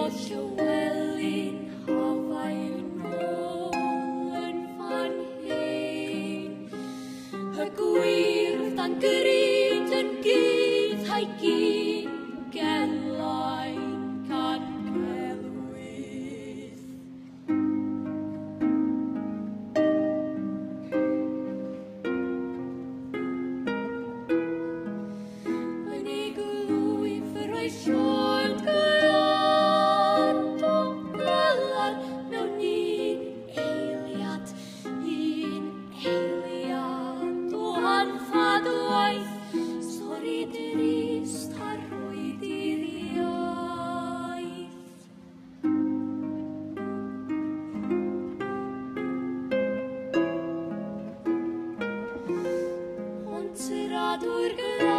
Llywelyn hofau'n ôl yn fan hyn. Y gwirth dan gyryd yn gydd ha'i gyd gelain can celwydd. Yn ei glwyf yr oes siôn glant o gwelar mewn un eiliad o anffadwaith, sori drist a rwyd i'r iaith. Ond siradwyr glas